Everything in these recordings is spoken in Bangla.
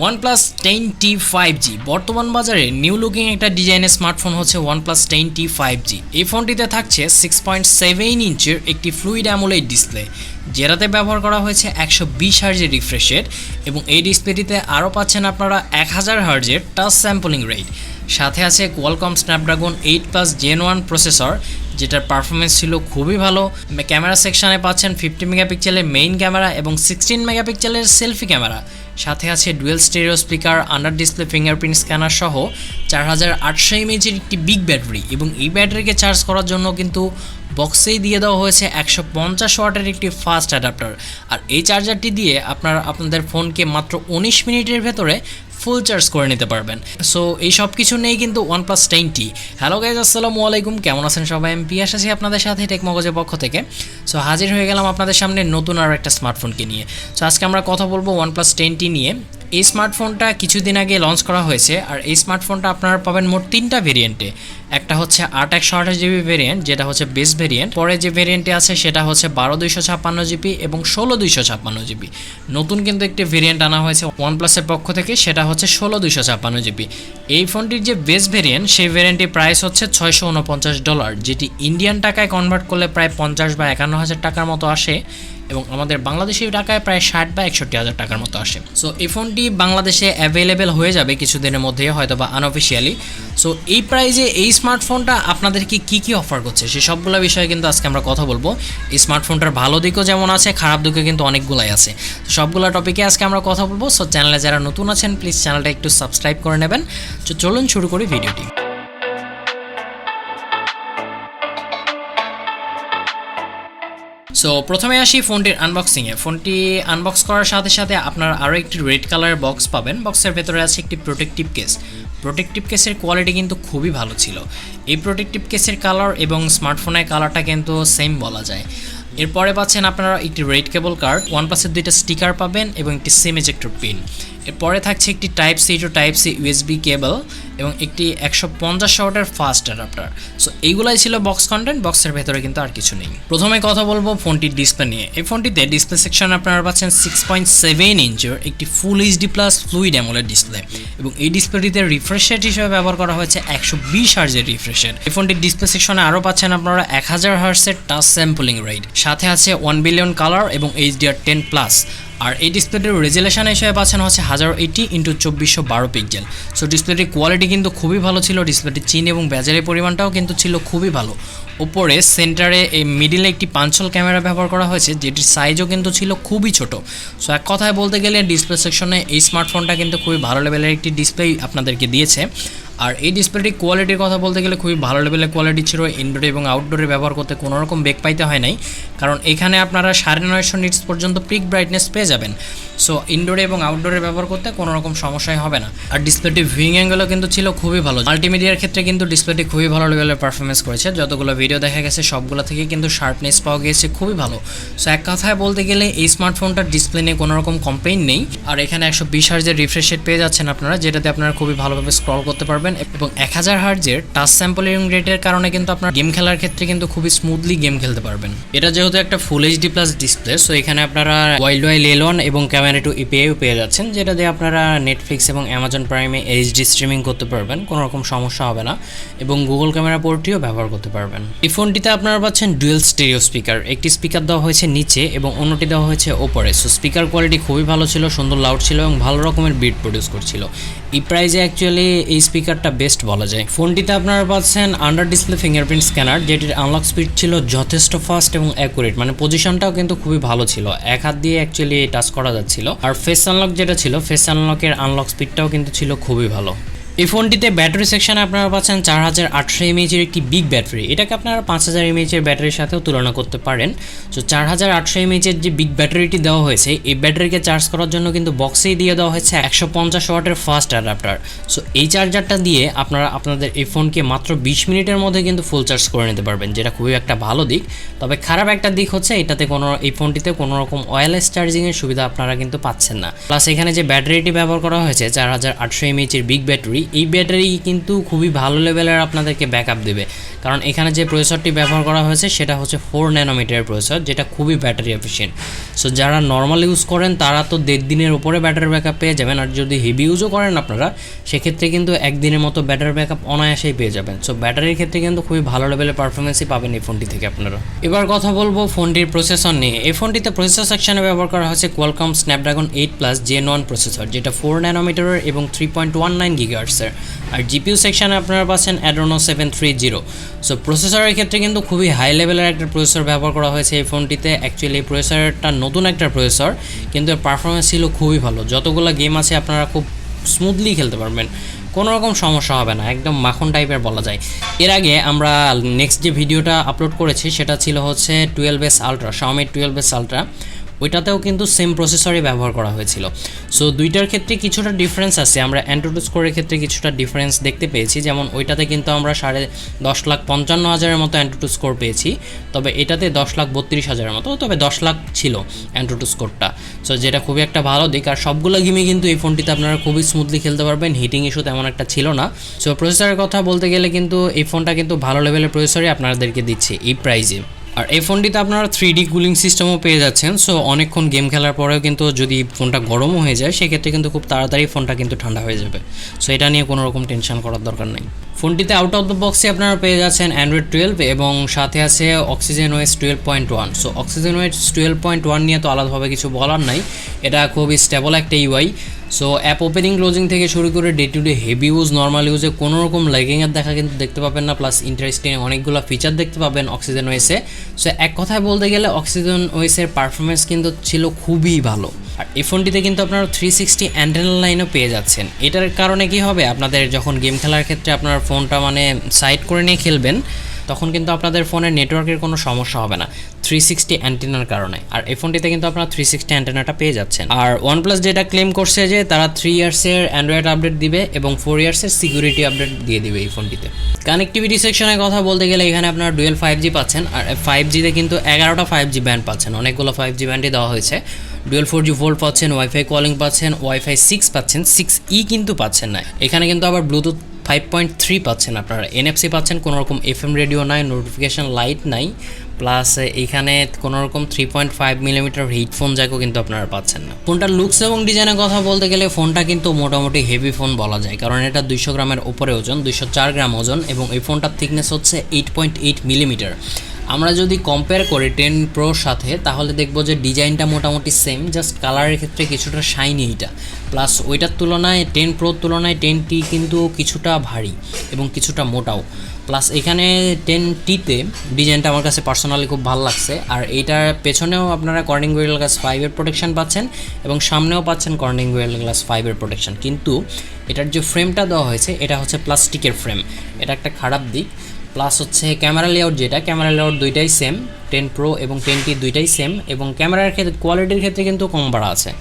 OnePlus 10t 5G বর্তমান বাজারে নিউ লুকিং একটা ডিজাইনের স্মার্টফোন হচ্ছে OnePlus 10t 5G। এই ফোনটিতে থাকছে 6.7 ইঞ্চের একটি ফ্লুইড অ্যামোলেড ডিসপ্লে, যেটাতে ব্যবহার করা হয়েছে 120 হার্জের রিফ্রেশ রেট এবং এই ডিসপ্লেটিতে আরও পাচ্ছেন আপনারা 1000 হার্জের টাচ স্যাম্পলিং রেট। সাথে আছে কোয়ালকম স্ন্যাপড্রাগন 8+ Gen 1 প্রসেসর, যেটার পারফরমেন্স ছিল খুবই ভালো। ক্যামেরা সেকশনে পাচ্ছেন 50 মেগাপিক্সেলের মেইন ক্যামেরা এবং 16 মেগাপিক্সেলের সেলফি ক্যামেরা। সাথে আছে dual stereo speaker, under display fingerprint scanner সহ 4800 এমএএইচের একটি বিগ ব্যাটারি, এবং এই ব্যাটারিকে চার্জ করার জন্য কিন্তু বক্সেই দিয়ে দেওয়া হয়েছে 150 ওয়াটের একটি ফাস্ট অ্যাডাপ্টার। আর এই চার্জারটি দিয়ে আপনারা আপনাদের ফোনকে মাত্র 19 মিনিটের ভেতরে ফুল চার্জ করে নিতে পারবেন। সো এই সব কিছু নেই কিন্তু OnePlus 10t। হ্যালো গাইজ, আসসালামু আলাইকুম, কেমন আছেন সবাই? আমি পিয়াস আছি আপনাদের সাথে টেকমগজের পক্ষ থেকে। সো হাজির হয়ে গেলাম আপনাদের সামনে নতুন আর একটা স্মার্টফোনকে নিয়ে। সো আজকে আমরা কথা বলবো OnePlus 10t নিয়ে। এই স্মার্টফোনটা কিছুদিন আগে লঞ্চ করা হয়েছে, আর এই স্মার্টফোনটা আপনারা পাবেন মোট 3টা ভেরিয়েন্টে। একটা হচ্ছে 8/128GB ভেরিয়েন্ট, যেটা হচ্ছে বেস ভেরিয়েন্ট। পরে যে ভেরিয়েন্টে আছে সেটা হচ্ছে 12/256GB এবং 16/256GB। নতুন কিন্তু একটি ভেরিয়েন্ট আনা হয়েছে OnePlus-এর পক্ষ থেকে, সেটা হচ্ছে 16/256GB। এই ফোনটির যে বেস ভেরিয়েন্ট, সেই ভেরিয়েন্টের প্রাইস হচ্ছে $649, যেটি ইন্ডিয়ান টাকায় কনভার্ট করলে প্রায় 50 বা 51 হাজার টাকার মতো আসে, এবং আমাদের বাংলাদেশি টাকায় প্রায় 60 বা 61 হাজার টাকার মতো আসে। সো এই ফোনটি বাংলাদেশে অ্যাভেলেবেল হয়ে যাবে কিছুদিনের মধ্যে, হয়তো বা আনঅফিসিয়ালি। সো এই প্রাইজে এই স্মার্টফোনটা আপনাদেরকে কী অফার করছে সে সবগুলো বিষয়ে কিন্তু আজকে আমরা কথা বলবো। এই স্মার্টফোনটার ভালো দিকও যেমন আছে, খারাপ দিকও কিন্তু অনেকগুলাই আছে। সবগুলো টপিকে আজকে আমরা কথা বলবো। সো চ্যানেলে যারা নতুন আছেন প্লিজ চ্যানেলটা একটু সাবস্ক্রাইব করে নেবেন। তো চলুন শুরু করি ভিডিওটি। সো প্রথমে আসি ফোনটির আনবক্সিংয়ে। ফোনটি আনবক্স করার সাথে সাথে আপনারা আরও একটি রেড কালারের বক্স পাবেন। বক্সের ভেতরে আছে একটি প্রোটেক্টিভ কেস। প্রোটেক্টিভ কেসের কোয়ালিটি কিন্তু খুবই ভালো ছিল। এই প্রোটেক্টিভ কেসের কালার এবং স্মার্টফোনের কালারটা কিন্তু সেম বলা যায়। এরপরে পাচ্ছেন আপনারা একটি রেড কেবল কার্ড, OnePlus-এর 2টা স্টিকার পাবেন এবং একটি সিম এজেক্টর পিন। এরপরে থাকছে একটি Type-C to Type-C USB কেবল এবং একটি 150 ওয়াটের ফাস্ট অ্যাডাপ্টার। সো এইগুলাই ছিল বক্স কন্টেন্ট। বক্সের ভেতরে কিন্তু আর কিছু নেই। প্রথমে কথা বলবো ফোনটির ডিসপ্লে নিয়ে। এই ফোনটিতে ডিসপ্লে সেকশনে আপনারা পাচ্ছেন 6.7 ইঞ্চের একটি ফুল HD+ ফ্লুইড অ্যামোলেড ডিসপ্লে, এবং এই ডিসপ্লেটিতে রিফ্রেশ রেট হিসেবে ব্যবহার করা হয়েছে 120 হার্জের রিফ্রেশ রেট। এই ফোনটির ডিসপ্লে সেকশনে আরও পাচ্ছেন আপনারা 1000 হার্জের টাচ স্যাম্পলিং রেট। সাথে আছে 1 বিলিয়ন কালার এবং HDR10+। আর এই ডিসপ্লেটির রেজুলেশন হিসেবে পাচ্ছেন হচ্ছে 1080x2412 পিক্সেল। সো ডিসপ্লেটির কোয়ালিটি কিন্তু খুবই ভালো ছিল। ডিসপ্লেটির চিন এবং ব্যাজারের পরিমাণটাও কিন্তু ছিল খুবই ভালো। ওপরে সেন্টারে এই মিডিলে একটি পাঞ্চল ক্যামেরা ব্যবহার করা হয়েছে, যেটির সাইজও কিন্তু ছিল খুবই ছোট। সো এক কথায় বলতে গেলে ডিসপ্লে সেকশনে এই স্মার্টফোনটা কিন্তু খুবই ভালো লেভেলের একটি ডিসপ্লে আপনাদেরকে দিয়েছে। আর এই ডিসপ্লেটির কোয়ালিটির কথা বলতে গেলে খুবই ভালো লেভেলের কোয়ালিটি ছিল। ইনডোরে এবং আউটডোরে ব্যবহার করতে কোনো রকম বেগ পাইতে হয় নাই, কারণ এখানে আপনারা 950 নিটস পর্যন্ত পিক ব্রাইটনেস পেয়ে যাবেন। সো ইনডোরে এবং আউটডোরে ব্যবহার করতে কোনো রকম সমস্যাই হবে না। আর ডিসপ্লেটি ভিউইং অ্যাঙ্গেলও কিন্তু ছিল খুবই ভালো। মাল্টিমিডিয়ার ক্ষেত্রে কিন্তু ডিসপ্লেটি খুবই ভালো লেভেলের পারফরমেন্স করেছে। যতগুলো ভিডিও দেখা গেছে সবগুলো থেকে কিন্তু শার্পনেস পাওয়া গিয়েছে খুবই ভালো। সো এক কথায় বলতে গেলে এই স্মার্টফোনটার ডিসপ্লে নিয়ে কোনো রকম কমপ্লেইন নেই। আর এখানে 120 হার্জের রিফ্রেশ রেট পেয়ে যাচ্ছেন আপনারা, যেটাতে আপনারা খুবই ভালোভাবে স্ক্রল করতে পারবেন, এবং 1000 হার্জের টাচ স্যাম্পলিং রেটের কারণে কিন্তু আপনার গেম খেলার ক্ষেত্রে কিন্তু খুবই স্মুথলি গেম খেলতে পারবেন। এটা যেহেতু একটা ফুল HD+ ডিসপ্লে, সো এখানে আপনারা ওয়াইল্ড L1 এবং ক্যামেরা 2 API পেয়ে যাচ্ছেন, যেটা দিয়ে আপনারা নেটফ্লিক্স এবং অ্যামাজন প্রাইমে HD স্ট্রিমিং করতে পারবেন, কোনো রকম সমস্যা হবে না, এবং গুগল ক্যামেরা পোর্টটিও ব্যবহার করতে পারবেন। এই ফোনটিতে আপনারা পাচ্ছেন ডুয়েল স্টেরিও স্পিকার। একটি স্পিকার দেওয়া হয়েছে নিচে এবং অন্যটি দেওয়া হয়েছে ওপরে। সো স্পিকার কোয়ালিটি খুবই ভালো ছিল, সুন্দর লাউড ছিল এবং ভালো রকমের বিট প্রডিউস করছিল। এই প্রাইজে অ্যাকচুয়ালি এই স্পিকারটা বেস্ট বলা যায়। ফোনটিতে আপনারা পাচ্ছেন আন্ডার ডিসপ্লে ফিঙ্গারপ্রিন্ট স্ক্যানার, যেটির আনলক স্পিড ছিল যথেষ্ট ফাস্ট এবং অ্যাকুরেট, মানে পজিশনটাও কিন্তু খুবই ভালো ছিল, এক হাত দিয়ে অ্যাকচুয়ালি টাচ করা যাচ্ছিল। আর ফেস আনলক যেটা ছিল, ফেস আনলকের আনলক স্পিডটাও কিন্তু ছিল খুবই ভালো। এই ফোনটিতে ব্যাটারি সেকশনে আপনারা পাচ্ছেন 4800 এমএএইচের একটি বিগ ব্যাটারি। এটাকে আপনারা 5000 এমএএইচের ব্যাটারির সাথেও তুলনা করতে পারেন। সো 4800 এমএএইচের যে বিগ ব্যাটারিটি দেওয়া হয়েছে, এই ব্যাটারিকে চার্জ করার জন্য কিন্তু বক্সেই দিয়ে দেওয়া হয়েছে 150 ওয়াটের ফাস্ট অ্যাডাপ্টার। সো এই চার্জারটা দিয়ে আপনারা আপনাদের এই ফোনকে মাত্র 20 মিনিটের মধ্যে কিন্তু ফুল চার্জ করে নিতে পারবেন, যেটা খুবই একটা ভালো দিক। তবে খারাপ একটা দিক হচ্ছে এই ফোনটিতে কোনো রকম ওয়্যারলেস চার্জিংয়ের সুবিধা আপনারা কিন্তু পাচ্ছেন না। প্লাস এখানে যে ব্যাটারিটি ব্যবহার করা হয়েছে 4800 এমএএইচের বিগ ব্যাটারি, এই ব্যাটারি কিন্তু খুবই ভালো লেভেলের আপনাদেরকে ব্যাকআপ দেবে, কারণ এখানে যে প্রসেসরটি ব্যবহার করা হয়েছে সেটা হচ্ছে 4 ন্যানোমিটারের প্রসেসর, যেটা খুবই ব্যাটারি এফিশিয়েন্ট। সো যারা নর্মাল ইউজ করেন তারা তো 1.5 দিনের উপরে ব্যাটারি ব্যাকআপ পেয়ে যাবেন, আর যদি হেভি ইউজও করেন আপনারা সেক্ষেত্রে কিন্তু 1 দিনের মতো ব্যাটারি ব্যাকআপ অনায়াসেই পেয়ে যাবেন। সো ব্যাটারির ক্ষেত্রে কিন্তু খুবই ভালো লেভেলের পারফরমেন্সই পাবেন এই ফোনটি থেকে আপনারা। এবার কথা বলবো ফোনটির প্রসেসর নিয়ে। এই ফোনটিতে প্রসেসর সেকশনে ব্যবহার করা হয়েছে কোয়ালকম স্ন্যাপড্রাগন 8+ Gen 1 প্রসেসর, যেটা 4 ন্যানোমিটারের এবং 3.19 গিগাহার্টজের। আর জিপিইউ সেকশনে আপনারা পাচ্ছেন Adreno 730। সো প্রসেসরের ক্ষেত্রে কিন্তু খুবই হাই লেভেলের একটা প্রসেসর ব্যবহার করা হয়েছে এই ফোনটিতে। অ্যাকচুয়ালি এই প্রসেসরটা নতুন একটা প্রসেসর, কিন্তু এর পারফরমেন্স ছিল খুবই ভালো। যতগুলো গেম আছে আপনারা খুব স্মুথলি খেলতে পারবেন, কোনো রকম সমস্যা হবে না, একদম মাখন টাইপের বলা যায়। এর আগে আমরা নেক্সট যে ভিডিওটা আপলোড করেছি সেটা ছিল হচ্ছে 12S ultra, Xiaomi 12S ultra, ওইটাতেও কিন্তু সেম প্রসেসরই ব্যবহার করা হয়েছিল। সো দুইটার ক্ষেত্রে কিছুটা ডিফারেন্স আছে, আমরা অ্যান্ড্রয়েড স্কোরের ক্ষেত্রে কিছুটা ডিফারেন্স দেখতে পেয়েছি। যেমন ওইটাতে কিন্তু আমরা 10,55,000 মতো অ্যান্ড্রয়েড স্কোর পেয়েছি, তবে এটাতে 10,32,000 মতো, তবে 10 লাখ ছিল অ্যান্ড্রয়েড স্কোরটা। সো যেটা খুবই একটা ভালো দিক। আর সবগুলো গেমই কিন্তু এই ফোনটিতে আপনারা খুবই স্মুথলি খেলতে পারবেন, হিটিং ইস্যু তেমন একটা ছিল না। সো প্রসেসরের কথা বলতে গেলে কিন্তু এই ফোনটা কিন্তু ভালো লেভেলের প্রসেসরই আপনাদেরকে দিচ্ছে এই প্রাইসে। আর এই ফোনটিতে আপনারা 3D কুলিং সিস্টেমও পেয়ে যাচ্ছেন। সো অনেকক্ষণ গেম খেলার পরেও কিন্তু যদি ফোনটা গরমও হয়ে যায় সেক্ষেত্রে কিন্তু খুব তাড়াতাড়ি ফোনটা কিন্তু ঠান্ডা হয়ে যাবে। সো এটা নিয়ে কোনো রকম টেনশন করার দরকার নেই। ফোনটিতে আউট অফ দ্য বক্সে আপনারা পেয়ে যাচ্ছেন Android 12 এবং সাথে আছে OxygenOS 12.1। সো OxygenOS 12.1 নিয়ে তো আলাদাভাবে কিছু বলার নাই, এটা খুবই স্টেবল একটা UI. So app opening closing থেকে শুরু করে day to day heavy use, normal ইউজে কোনো রকম ল্যাগিংয়ের দেখা কিন্তু দেখতে পাবেন না, প্লাস ইন্টারেস্টিং অনেকগুলো ফিচার দেখতে পাবেন OxygenOS-এ। সো এক কথায় বলতে গেলে OxygenOS-এর পারফরমেন্স কিন্তু ছিল খুবই ভালো। আর এই ফোনটিতে কিন্তু আপনারা 360 অ্যান্টেনা লাইনও পেয়ে যাচ্ছেন। এটার কারণে কি হবে, আপনাদের যখন গেম খেলার ক্ষেত্রে আপনার ফোনটা মানে সাইড করে নিয়ে খেলবেন তখন কিন্তু আপনাদের ফোনের নেটওয়ার্কের কোনো সমস্যা হবে না 360 অ্যান্টেনার কারণে। আর এই ফোনটিতে কিন্তু আপনারা 360 অ্যান্টেনাটা পেয়ে যাচ্ছেন। আর OnePlus যেটা ক্লেম করছে যে তারা 3 ইয়ার্সের অ্যান্ড্রয়েড আপডেট দিবে এবং 4 ইয়ার্সের সিকিউরিটি আপডেট দিয়ে দিবে এই ফোনটিতে। কানেক্টিভিটি সেকশনের কথা বলতে গেলে এখানে আপনারা ডুয়েল 5G পাচ্ছেন, আর 5Gতে কিন্তু 11টা 5G ব্যান্ড পাচ্ছেন, অনেকগুলো 5G ব্যান্ডই দেওয়া হয়েছে। ডুয়েল 4G ভোল্ট পাচ্ছেন, ওয়াইফাই কলিং পাচ্ছেন, ওয়াইফাই 6 পাচ্ছেন, 6E কিন্তু পাচ্ছেন না। এখানে কিন্তু আবার ব্লুটুথ 5.3 পাচ্ছেন আপনারা, NFC পাচ্ছেন, কোনো রকম FM রেডিও নাই, নোটিফিকেশন লাইট নাই, প্লাস এইখানে কোনো রকম 3.5 মিলিমিটার হেডফোন জ্যাকও কিন্তু আপনারা পাচ্ছেন না। ফোনটার লুকস এবং ডিজাইনের কথা বলতে গেলে ফোনটা কিন্তু মোটামুটি হেভি ফোন বলা যায়, কারণ এটা 200 গ্রামের উপরে ওজন, 204 গ্রাম ওজন, এবং এই ফোনটার থিকনেস হচ্ছে 8.8 মিলিমিটার। আমরা যদি কম্পেয়ার করি 10 প্রোর সাথে তাহলে দেখব যে ডিজাইনটা মোটামুটি সেম, জাস্ট কালারের ক্ষেত্রে কিছুটা শাইনি এটা, প্লাস ওইটার তুলনায় 10 প্রোর তুলনায় 10T কিন্তু কিছুটা ভারী এবং কিছুটা মোটাও। প্লাস এখানে 10Tতে ডিজাইনটা আমার কাছে পার্সোনালি খুব ভালো লাগছে। আর এইটার পেছনেও আপনারা কর্নিং গোরিলা গ্লাস 5-এর প্রোটেকশন পাচ্ছেন এবং সামনেও পাচ্ছেন কর্নিং গোরিলা গ্লাস 5-এর প্রোটেকশন, কিন্তু এটার যে ফ্রেমটা দেওয়া হয়েছে এটা হচ্ছে প্লাস্টিকের ফ্রেম, এটা একটা খারাপ দিক। প্লাস হচ্ছে ক্যামেরা লেআউট, যেটা ক্যামেরা লেআউট দুইটাই সেম, 10 প্রো এবং 10T দুইটাই সেম, এবং ক্যামেরার ক্ষেত্রে কোয়ালিটির ক্ষেত্রে কিন্তু কম বাড়া আছে।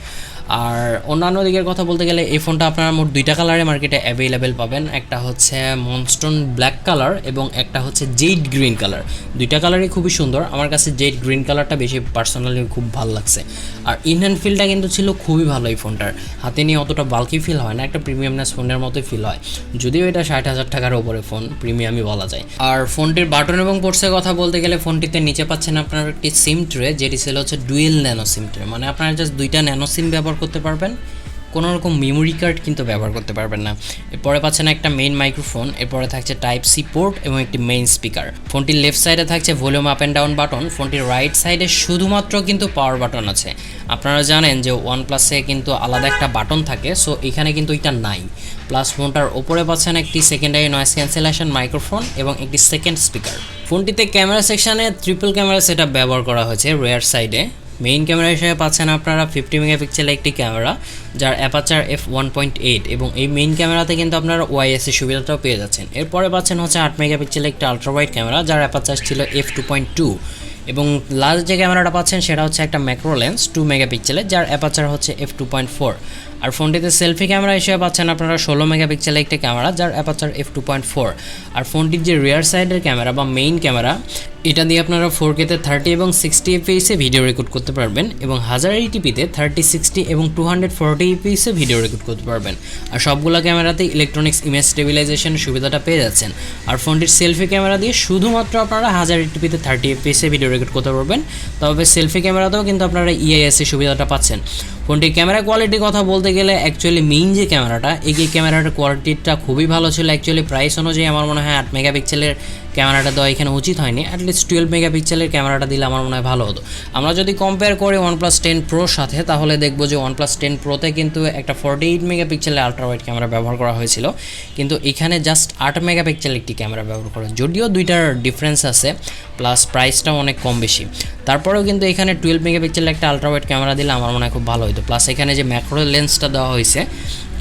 আর অন্যান্য দিকের কথা বলতে গেলে এই ফোনটা আপনারা মোট 2টা কালারে মার্কেটে অ্যাভেলেবেল পাবেন, একটা হচ্ছে মনস্টোন ব্ল্যাক কালার এবং একটা হচ্ছে জেড গ্রিন কালার। 2টা কালারই খুবই সুন্দর, আমার কাছে জেড গ্রিন কালারটা বেশি পার্সোনালি খুব ভালো লাগছে। আর ইনহ্যান্ড ফিলটা কিন্তু ছিল খুবই ভালো এই ফোনটার, হাতে নিয়ে অতটা বাল্কি ফিল হয় না, একটা প্রিমিয়ামনেস ফোনের মতোই ফিল হয়, যদিও এটা 60,000 টাকার উপরে ফোন, প্রিমিয়ামই বলা যায়। আর ফোনটির বাটন এবং পোর্টসের কথা বলতে গেলে ফোনটিতে নিচে পাচ্ছেন আপনার একটি সিম ট্রে, যেটি ছিল হচ্ছে ডুয়েল ন্যানো সিম ট্রে, মানে আপনারা জাস্ট 2টা ন্যানো সিম ব্যবহার করতে পারবেন, কোনো রকম মেমোরি কার্ড কিন্তু ব্যবহার করতে পারবেন না। এরপরে পাচ্ছেন একটা মেইন মাইক্রোফোন, এরপরে থাকছে টাইপ সি পোর্ট এবং একটি মেইন স্পিকার। ফোনটির লেফট সাইডে থাকছে volume up and down button, ফোনটির রাইট সাইডে শুধুমাত্র কিন্তু পাওয়ার বাটন আছে। আপনারা জানেন যে OnePlus-এ কিন্তু আলাদা একটা বাটন থাকে, সো এখানে কিন্তু এটা নাই। প্লাস ফোনটার ওপরে পাচ্ছেন একটি সেকেন্ডারি নয়েজ ক্যান্সেলেশন মাইক্রোফোন এবং একটি সেকেন্ড স্পিকার। ফোনটিতে ক্যামেরা সেকশনে ট্রিপল ক্যামেরা সেটআপ ব্যবহার করা হয়েছে রেয়ার সাইডে। মেইন ক্যামেরা হিসেবে পাচ্ছেন আপনারা 50 মেগাপিক্সেলের একটি ক্যামেরা, যার অ্যাপারচার f1.8, এবং এই মেইন ক্যামেরাতে কিন্তু আপনারা ওআইএস-এর সুবিধাটাও পেয়ে যাচ্ছেন। এরপরে পাচ্ছেন হচ্ছে 8 মেগাপিক্সেলের একটি আলট্রা ওয়াইড ক্যামেরা, যার অ্যাপারচার ছিল f2.2, এবং লাস্ট যে ক্যামেরাটা পাচ্ছেন সেটা হচ্ছে একটা ম্যাক্রো লেন্স 2 মেগাপিক্সেলের, যার অ্যাপারচার হচ্ছে f2.4। আর ফোনটিতে সেলফি ক্যামেরা হিসেবে পাচ্ছেন আপনারা 16 মেগাপিক্সেলের একটি ক্যামেরা, যার অ্যাপারচার f2.4। আর ফোনটির যে রিয়ার সাইডের ক্যামেরা বা মেইন ক্যামেরা, এটা দিয়ে আপনারা 4K তে 30 এবং 60 fps এ ভিডিও রেকর্ড করতে পারবেন এবং 1080p তে 30, 60 এবং 240 fps এ ভিডিও রেকর্ড করতে পারবেন। আর সবগুলো ক্যামেরাতে ইলেকট্রনিক্স ইমেজ স্টেবিলাইজেশন সুবিধাটা পেয়ে যাচ্ছেন। আর ফোনটির সেলফি ক্যামেরা দিয়ে শুধুমাত্র আপনারা 1080p তে 30 fps এ ভিডিও রেকর্ড করতে পারবেন। তবে সেলফি ক্যামেরাতেও কিন্তু আপনারা EIS এর সুবিধাটা পাচ্ছেন। ফোনটির ক্যামেরা কোয়ালিটির কথা বলতে গেলে অ্যাকচুয়ালি মেইন যে ক্যামেরাটা, এই ক্যামেরাটার কোয়ালিটিটা খুবই ভালো ছিল। অ্যাকচুয়ালি প্রাইস অনুযায়ী আমার মনে হয় 8 মেগাপিক্সেলের ক্যামেরাটা দেওয়া এখানে উচিত হয়নি, অ্যাটলিস্ট 12 মেগাপিক্সেলের ক্যামেরাটা দিলে আমার মনে হয় ভালো হতো। আমরা যদি কম্পেয়ার করি OnePlus 10 Pro সাথে, তাহলে দেখবো যে OnePlus 10 Proতে কিন্তু একটা 48 মেগাপিক্সেলের আলট্রা ওয়াইড ক্যামেরা ব্যবহার করা হয়েছিল, কিন্তু এখানে জাস্ট 8 মেগাপিক্সেল একটি ক্যামেরা ব্যবহার করা, যদিও দুইটার ডিফারেন্স আছে, প্লাস প্রাইসটাও অনেক কম বেশি। তারপরেও কিন্তু এখানে 12 মেগাপিক্সেলের একটা আলট্রা ওয়াইড ক্যামেরা দিলে আমার মনে হয় খুব ভালো হতো। প্লাস এখানে যে ম্যাক্রো লেন্সটা দেওয়া হয়েছে,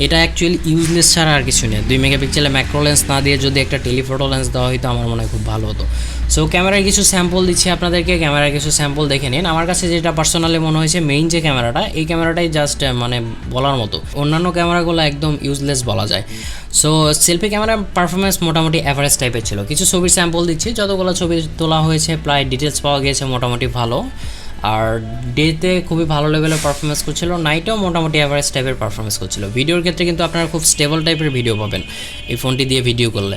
এটা অ্যাকচুয়ালি ইউজলেস ছাড়া আর কিছু নেই। 2 মেগাপিক্সেলের ম্যাক্রো লেন্স না দিয়ে যদি একটা টেলিফোটো লেন্স দেওয়া হতো আমার মনে হয় খুব ভালো হতো। সো ক্যামেরার কিছু স্যাম্পল দিচ্ছি আপনাদেরকে, ক্যামেরার কিছু স্যাম্পল দেখে নিন। আমার কাছে যেটা পার্সোনালি মনে হয়েছে, মেইন যে ক্যামেরাটা, এই ক্যামেরাটাই জাস্ট মানে বলার মতো, অন্যান্য ক্যামেরাগুলো একদম ইউজলেস বলা যায়। সো সেলফি ক্যামেরার পারফরমেন্স মোটামুটি অ্যাভারেজ টাইপের ছিল। কিছু ছবির স্যাম্পল দিচ্ছি, যতগুলো ছবি তোলা হয়েছে প্রায় ডিটেলস পাওয়া গিয়েছে মোটামুটি ভালো। আর ডেতে খুবই ভালো লেভেলের পারফরমেন্স করছিল, নাইটেও মোটামুটি অ্যাভারেজ টাইপের পারফরমেন্স করছিল। ভিডিওর ক্ষেত্রে কিন্তু আপনারা খুব স্টেবল টাইপের ভিডিও পাবেন এই ফোনটি দিয়ে ভিডিও করলে।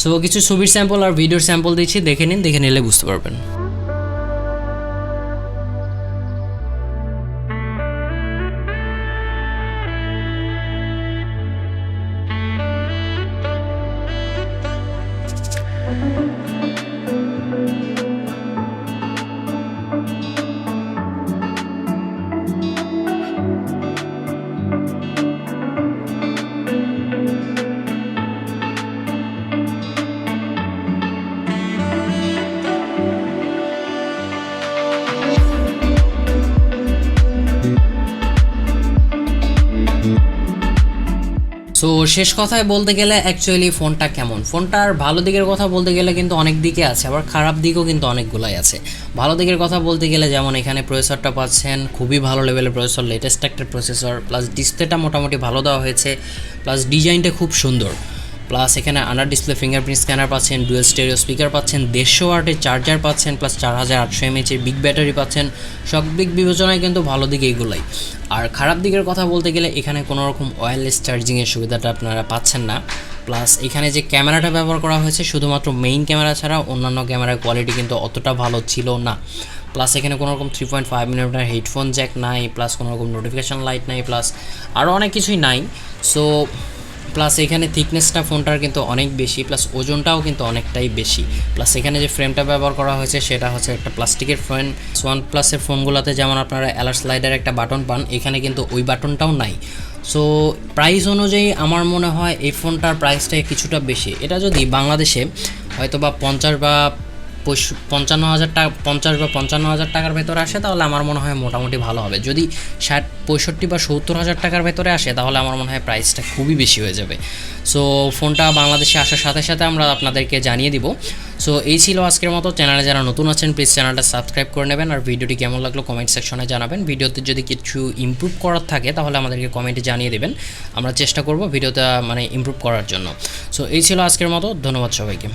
সো কিছু ছবির স্যাম্পল আর ভিডিওর স্যাম্পল দিচ্ছি, দেখে নিন, দেখে নিলে বুঝতে পারবেন। সো শেষ কথায় বলতে গেলে অ্যাকচুয়ালি ফোনটা কেমন, ফোনটার ভালো দিকের কথা বলতে গেলে কিন্তু অনেক দিকে আছে, আবার খারাপ দিকও কিন্তু অনেকগুলাই আছে। ভালো দিকের কথা বলতে গেলে যেমন এখানে প্রসেসরটা পাচ্ছেন খুবই ভালো লেভেলের প্রসেসর, লেটেস্ট একটা প্রসেসর, প্লাস ডিসপ্লেটা মোটামুটি ভালো দেওয়া হয়েছে, প্লাস ডিজাইনটা খুব সুন্দর, প্লাস এখানে আন্ডার ডিসপ্লে ফিঙ্গারপ্রিন্ট স্ক্যানার পাচ্ছেন, ডুয়েল স্টেরিও স্পিকার পাচ্ছেন, 150 ওয়াটের চার্জার পাচ্ছেন, প্লাস 4800 mAh এর বিগ ব্যাটারি পাচ্ছেন। সব দিক বিবেচনায় কিন্তু ভালো দিক এইগুলাই। আর খারাপ দিকের কথা বলতে গেলে এখানে কোনো রকম ওয়্যারলেস চার্জিংয়ের সুবিধাটা আপনারা পাচ্ছেন না। প্লাস এখানে যে ক্যামেরাটা ব্যবহার করা হয়েছে শুধুমাত্র মেইন ক্যামেরা ছাড়া অন্যান্য ক্যামেরার কোয়ালিটি কিন্তু অতটা ভালো ছিল না। প্লাস এখানে কোনো রকম 3.5 mm হেডফোন জ্যাক নাই, প্লাস কোনো রকম নোটিফিকেশান লাইট নাই, প্লাস আরও অনেক কিছুই নাই। সো প্লাস এখানে থিকনেসটা ফোনটার কিন্তু অনেক বেশি, প্লাস ওজনটাও কিন্তু অনেকটাই বেশি। প্লাস এখানে যে ফ্রেমটা ব্যবহার করা হয়েছে সেটা হচ্ছে একটা প্লাস্টিকের ফ্রেম। OnePlus-এর ফোনগুলোতে যেমন আপনারা অ্যালার্ট স্লাইডার একটা বাটন পান, এখানে কিন্তু ওই বাটনটাও নাই। সো প্রাইস অনুযায়ী আমার মনে হয় এই ফোনটার প্রাইসটা কিছুটা বেশি। এটা যদি বাংলাদেশে হয়তো বা 50 বা 55,000 টাকা, 50 বা 55,000 টাকার ভেতরে আসে তাহলে আমার মনে হয় মোটামুটি ভালো হবে। যদি 60, 65 বা 70,000 টাকার ভেতরে আসে তাহলে আমার মনে হয় প্রাইসটা খুবই বেশি হয়ে যাবে। সো ফোনটা বাংলাদেশে আসার সাথে সাথে আমরা আপনাদেরকে জানিয়ে দিব। সো এই ছিল আজকের মতো। চ্যানেলে যারা নতুন আছেন প্লিজ চ্যানেলটা সাবস্ক্রাইব করে নেবেন, আর ভিডিওটি কেমন লাগলো কমেন্ট সেকশনে জানাবেন। ভিডিওতে যদি কিছু ইমপ্রুভ করার থাকে তাহলে আমাদেরকে কমেন্টে জানিয়ে দেবেন, আমরা চেষ্টা করব ভিডিওটা মানে ইমপ্রুভ করার জন্য। সো এই ছিল আজকের মতো, ধন্যবাদ সবাইকে।